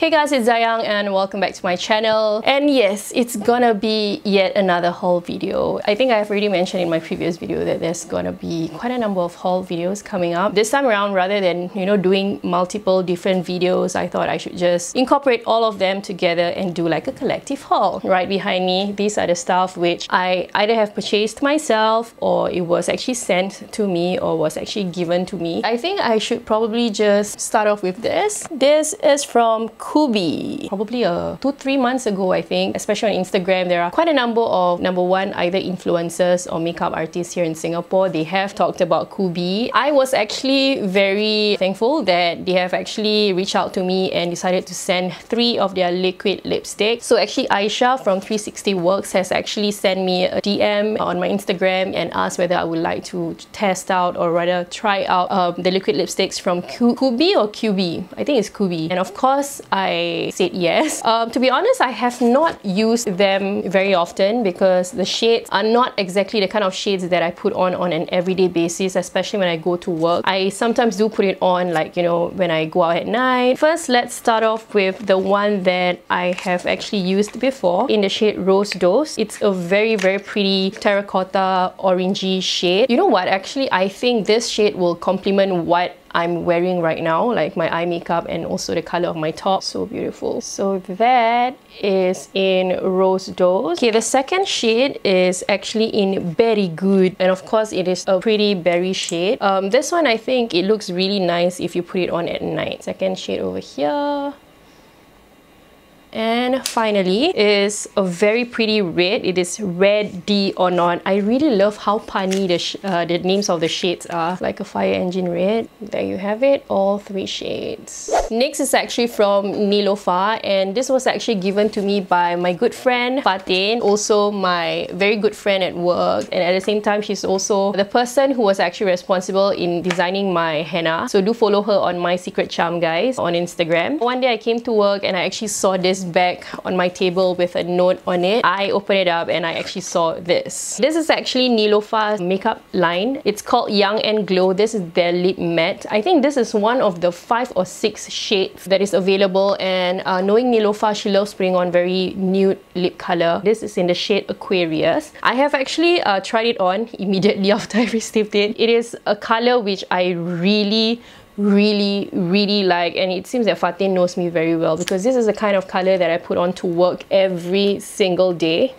Hey guys, it's Zayang and welcome back to my channel. And yes, it's gonna be yet another haul video. I think I've already mentioned in my previous video that there's gonna be quite a number of haul videos coming up. This time around, rather than, doing multiple different videos, I thought I should just incorporate all of them together and do like a collective haul. Right behind me, these are the stuff which I either have purchased myself or it was actually sent to me or was actually given to me. I think I should probably just start off with this. This is from Kuby. Probably 2-3 months ago, I think. Especially on Instagram, there are quite a number of number one either influencers or makeup artists here in Singapore. They have talked about Kuby. I was actually very thankful that they have actually reached out to me and decided to send 3 of their liquid lipsticks. So actually Aisha from 360 Works has actually sent me a DM on my Instagram and asked whether I would like to test out or rather try out the liquid lipsticks from Kuby or Kuby. I think it's Kuby. And of course, I said yes. To be honest, I have not used them very often because the shades are not exactly the kind of shades that I put on an everyday basis, especially when I go to work. I sometimes do put it on like, when I go out at night. First, let's start off with the one that I have actually used before in the shade Rose Dose. It's a very, very pretty terracotta orangey shade. You know what? Actually, I think this shade will complement what I'm wearing right now, like my eye makeup and also the color of my top. So beautiful. So that is in Rose Dose. Okay, the second shade is actually in Berry Good, and of course it is a pretty berry shade. This one, I think it looks really nice if you put it on at night. Second shade over here. And finally is a very pretty red. It is Red D or Not. I really love how punny the names of the shades are. Like a fire engine red. There you have it, all 3 shades. Next is actually from Neelofa, and this was actually given to me by my good friend Fatin, also my very good friend at work, and at the same time she's also the person who was actually responsible in designing my henna. So do follow her on My Secret Charm, guys, on Instagram. One day I came to work and I actually saw this bag on my table with a note on it. I opened it up and I actually saw this. This is actually Neelofa's makeup line. It's called Young and Glow. This is their lip matte. I think this is one of the 5 or 6 shades that is available, and knowing Neelofa, she loves putting on very nude lip color. This is in the shade Aquarius. I have actually tried it on immediately after I received it. It is a color which I really like, and it seems that Fatin knows me very well because this is the kind of color that I put on to work every single day.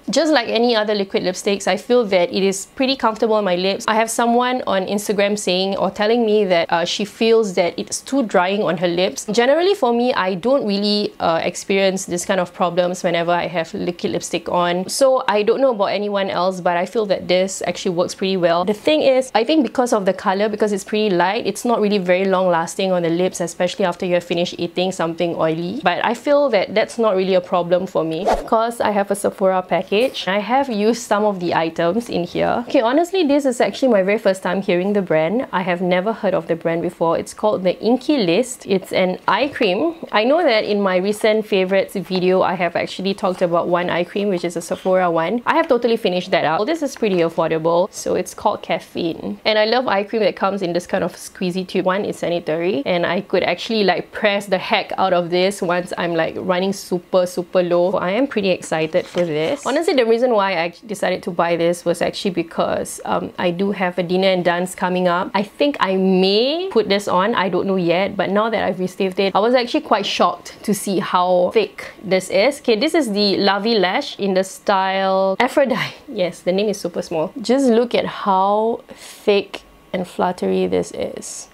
Just like any other liquid lipsticks, I feel that it is pretty comfortable on my lips. I have someone on Instagram saying or telling me that she feels that it's too drying on her lips. Generally for me, I don't really experience this kind of problems whenever I have liquid lipstick on. So I don't know about anyone else, but I feel that this actually works pretty well. The thing is, I think because of the color, because it's pretty light, it's not really very long lasting on the lips, especially after you have finished eating something oily. But I feel that that's not really a problem for me. Of course, I have a Sephora package. I have used some of the items in here. Okay, honestly, this is actually my very first time hearing the brand. I have never heard of the brand before. It's called the Inkey List. It's an eye cream. I know that in my recent favorites video, I have actually talked about one eye cream, which is a Sephora one. I have totally finished that out. This is pretty affordable. So it's called Caffeine. And I love eye cream that comes in this kind of squeezy tube. One is sanitary, and I could actually like press the heck out of this once I'm like running super low. So I am pretty excited for this. Honestly, the reason why I decided to buy this was actually because I do have a dinner and dance coming up. I think I may put this on, I don't know yet, but now that I've received it, I was actually quite shocked to see how thick this is. Okay, this is the Lavie Lash in the style Aphrodite. Yes, the name is super small. Just look at how thick and fluttery this is.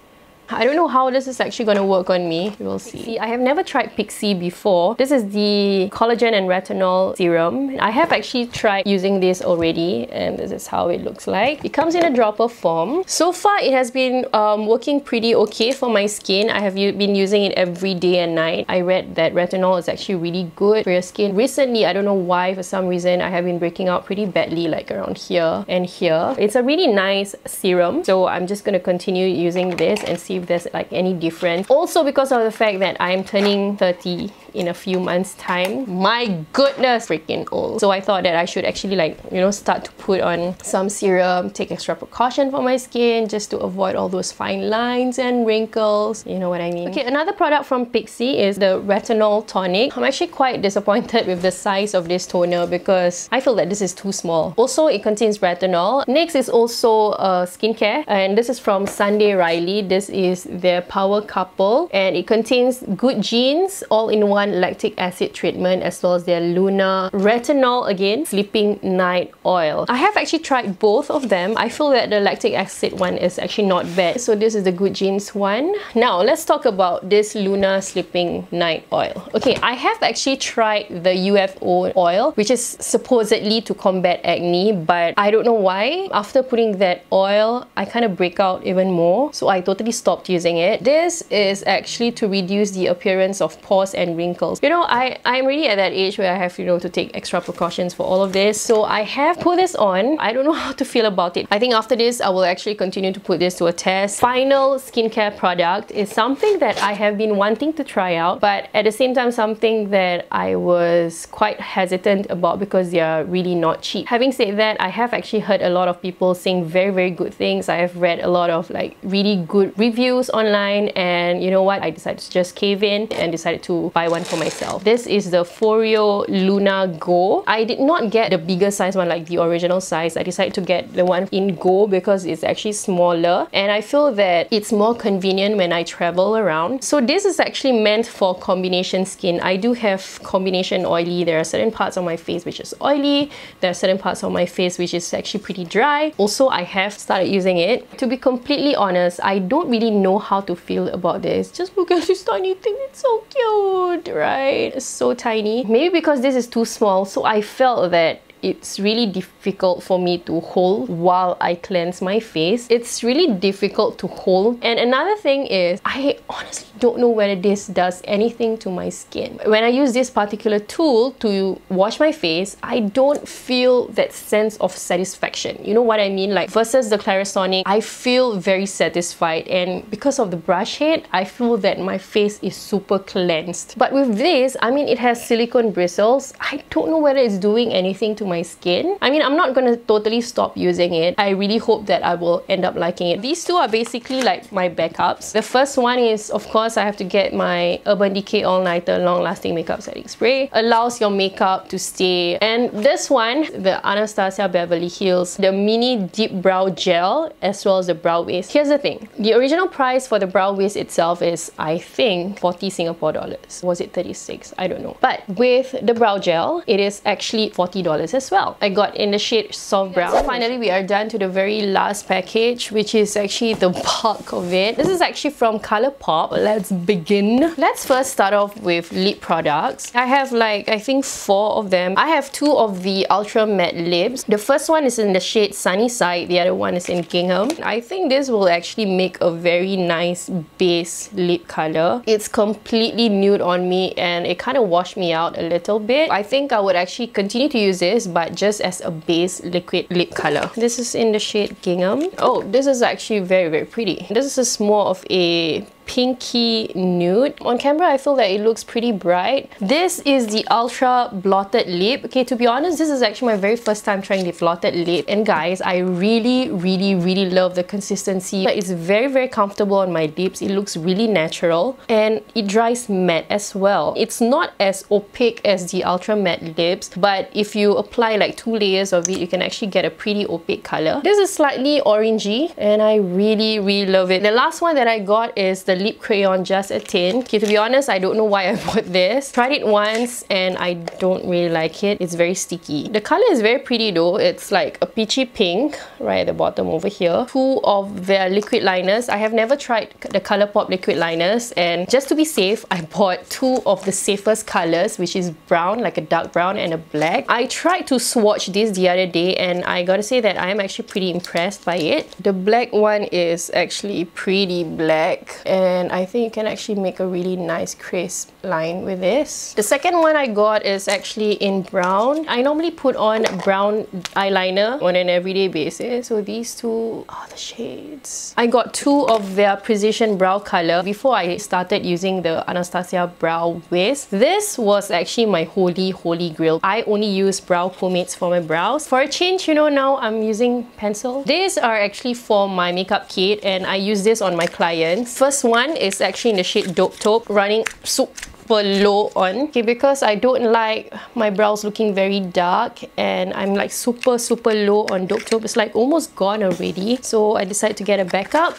I don't know how this is actually going to work on me. We'll see. I have never tried Pixie before. This is the Collagen and Retinol Serum. I have actually tried using this already, and this is how it looks like. It comes in a dropper form. So far, it has been working pretty okay for my skin. I have been using it every day and night. I read that retinol is actually really good for your skin. Recently, I don't know why, for some reason, I have been breaking out pretty badly, like around here and here. It's a really nice serum. So I'm just going to continue using this and see see if there's like any difference. Also because of the fact that I'm turning 30 in a few months time. My goodness, freaking old. So I thought that I should actually like, you know, start to put on some serum, take extra precaution for my skin just to avoid all those fine lines and wrinkles. You know what I mean? Okay, another product from Pixie is the Retinol Tonic. I'm actually quite disappointed with the size of this toner because I feel that this is too small. Also, it contains retinol. Next is also skincare, and this is from Sunday Riley. This is their Power Couple, and it contains Good Genes all-in-one lactic acid treatment, as well as their Luna Retinol, again, sleeping night oil. I have actually tried both of them. I feel that the lactic acid one is actually not bad. So this is the Good Genes one. Now let's talk about this Luna sleeping night oil. Okay, I have actually tried the UFO oil, which is supposedly to combat acne, but I don't know why. After putting that oil, I kind of break out even more, so I totally stopped using it. This is actually to reduce the appearance of pores and wrinkles. You know, I'm really at that age where I have, you know, to take extra precautions for all of this. So I have put this on. I don't know how to feel about it. I think after this, I will actually continue to put this to a test. Final skincare product is something that I have been wanting to try out, but at the same time, something that I was quite hesitant about because they are really not cheap. Having said that, I have actually heard a lot of people saying very, very good things. I have read a lot of like really good reviews online, and you know what? I decided to just cave in and decided to buy one for myself. This is the Foreo Luna Go. I did not get the bigger size one like the original size. I decided to get the one in Go because it's actually smaller, and I feel that it's more convenient when I travel around. So this is actually meant for combination skin. I do have combination oily. There are certain parts of my face which is oily. There are certain parts of my face which is actually pretty dry. Also, I have started using it. To be completely honest, I don't really know how to feel about this. Just look at this tiny thing. It's so cute, right? It's so tiny. Maybe because this is too small, so I felt that it's really difficult for me to hold while I cleanse my face. It's really difficult to hold. And another thing is, I honestly don't know whether this does anything to my skin. When I use this particular tool to wash my face, I don't feel that sense of satisfaction. You know what I mean? Like versus the Clarisonic, I feel very satisfied, and because of the brush head, I feel that my face is super cleansed. But with this, I mean, it has silicone bristles. I don't know whether it's doing anything to my skin. I mean, I'm not gonna totally stop using it. I really hope that I will end up liking it. These two are basically like my backups. The first one is, of course, I have to get my Urban Decay All Nighter Long Lasting Makeup Setting Spray. Allows your makeup to stay. And this one, the Anastasia Beverly Hills, the Mini Deep Brow Gel, as well as the brow waist. Here's the thing. The original price for the brow waist itself is, I think, 40 Singapore dollars. Was it 36? I don't know. But with the brow gel, it is actually $40 as well. I got in the shade Soft Brown. So finally, we are done to the very last package, which is actually the bulk of it. This is actually from Colourpop. Let's begin. Let's first start off with lip products. I have like, I think 4 of them. I have 2 of the Ultra Matte lips. The first one is in the shade Sunny Side. The other one is in Gingham. I think this will actually make a very nice base lip color. It's completely nude on me, and it kind of washed me out a little bit. I think I would actually continue to use this, but just as a base liquid lip color. This is in the shade Gingham. Oh, this is actually very, very pretty. This is more of a pinky nude. On camera, I feel that it looks pretty bright. This is the Ultra Blotted Lip. Okay, to be honest, this is actually my very first time trying the blotted lip. And guys, I really, really, really love the consistency. It's very, very comfortable on my lips. It looks really natural, and it dries matte as well. It's not as opaque as the Ultra Matte lips, but if you apply like 2 layers of it, you can actually get a pretty opaque color. This is slightly orangey, and I really, really love it. The last one that I got is the lip crayon Just a Tint. Okay, to be honest, I don't know why I bought this. Tried it once and I don't really like it. It's very sticky. The color is very pretty though. It's like a peachy pink right at the bottom over here. 2 of their liquid liners. I have never tried the Colourpop liquid liners, and just to be safe, I bought 2 of the safest colors, which is brown, like a dark brown, and a black. I tried to swatch this the other day, and I gotta say that I am actually pretty impressed by it. The black one is actually pretty black, and and I think you can actually make a really nice crisp line with this. The second one I got is actually in brown. I normally put on brown eyeliner on an everyday basis, so these two are the shades. I got two of their precision brow color before I started using the Anastasia brow whisk. This was actually my holy grail. I only use brow pomades for my brows. For a change, you know, now I'm using pencil. These are actually for my makeup kit and I use this on my clients. First one is actually in the shade Dope Taupe, running super low on. Okay, because I don't like my brows looking very dark and I'm like super low on Dope Taupe. It's like almost gone already. So I decided to get a backup.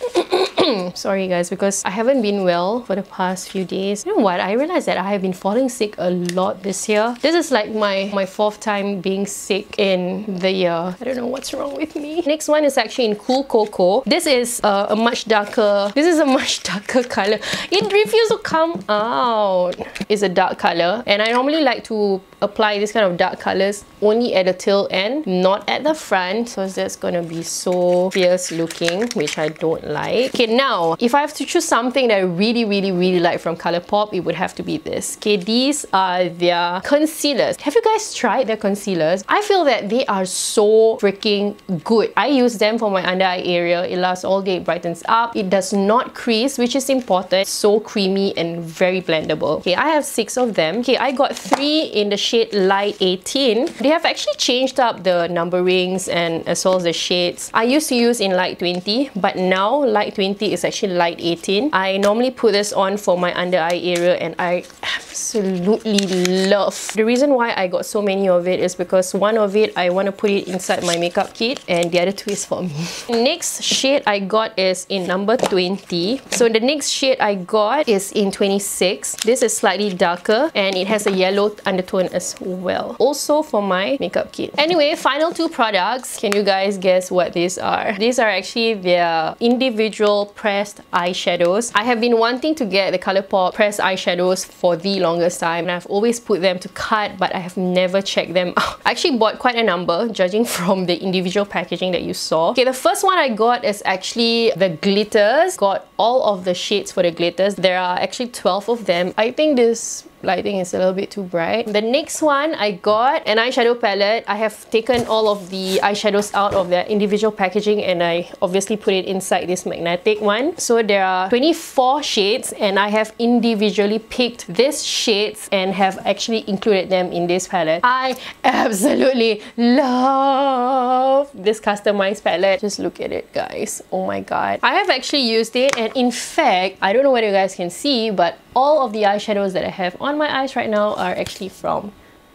Sorry guys, because I haven't been well for the past few days. You know what? I realized that I have been falling sick a lot this year. This is like my fourth time being sick in the year. I don't know what's wrong with me. Next one is actually in Cool Cocoa. This is a much darker color. It refused to come out. It's a dark color and I normally like to apply this kind of dark colors only at the tail end, not at the front, because that's gonna be so fierce looking, which I don't like. Okay, now if I have to choose something that I really like from Colourpop, it would have to be this. Okay, these are their concealers. Have you guys tried their concealers? I feel that they are so freaking good. I use them for my under eye area. It lasts all day, it brightens up, it does not crease, which is important. So creamy and very blendable. Okay, I have 6 of them. Okay, I got 3 in the shade Light 18. They have actually changed up the numberings and as well as the shades. I used to use in Light 20, but now Light 20 is actually Light 18. I normally put this on for my under eye area and I absolutely love. The reason why I got so many of it is because one of it I want to put it inside my makeup kit and the other 2 is for me. Next shade I got is in number 20. So the next shade I got is in 26. This is slightly darker and it has a yellow undertone as well. Also for my makeup kit. Anyway, final 2 products. Can you guys guess what these are? These are actually their individual pressed eyeshadows. I have been wanting to get the Colourpop pressed eyeshadows for the longest time and I've always put them to cut, but I have never checked them out. I actually bought quite a number judging from the individual packaging that you saw. Okay, the first one I got is actually the glitters. Got all of the shades for the glitters. There are actually 12 of them. I think this lighting is a little bit too bright. The next one I got an eyeshadow palette. I have taken all of the eyeshadows out of their individual packaging and I obviously put it inside this magnetic one. So there are 24 shades and I have individually picked these shades and have actually included them in this palette. I absolutely love this customized palette. Just look at it, guys. Oh my god. I have actually used it and in fact, I don't know whether you guys can see, but all of the eyeshadows that I have on my eyes right now are actually from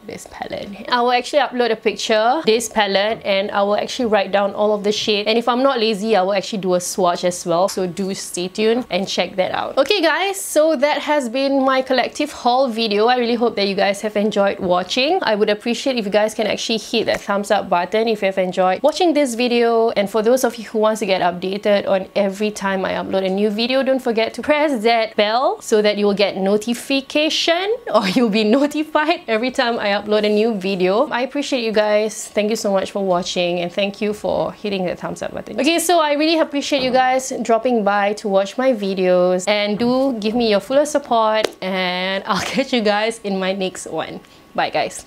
this palette. I will actually upload a picture, this palette, and I will actually write down all of the shade. And if I'm not lazy, I will actually do a swatch as well. So do stay tuned and check that out. Okay guys, so that has been my collective haul video. I really hope that you guys have enjoyed watching. I would appreciate if you guys can actually hit that thumbs up button if you have enjoyed watching this video. And for those of you who wants to get updated on every time I upload a new video, don't forget to press that bell so that you will get notification or you'll be notified every time I upload a new video. I appreciate you guys. Thank you so much for watching and thank you for hitting the thumbs up button. Okay, so I really appreciate you guys dropping by to watch my videos and do give me your fuller support and I'll catch you guys in my next one. Bye guys.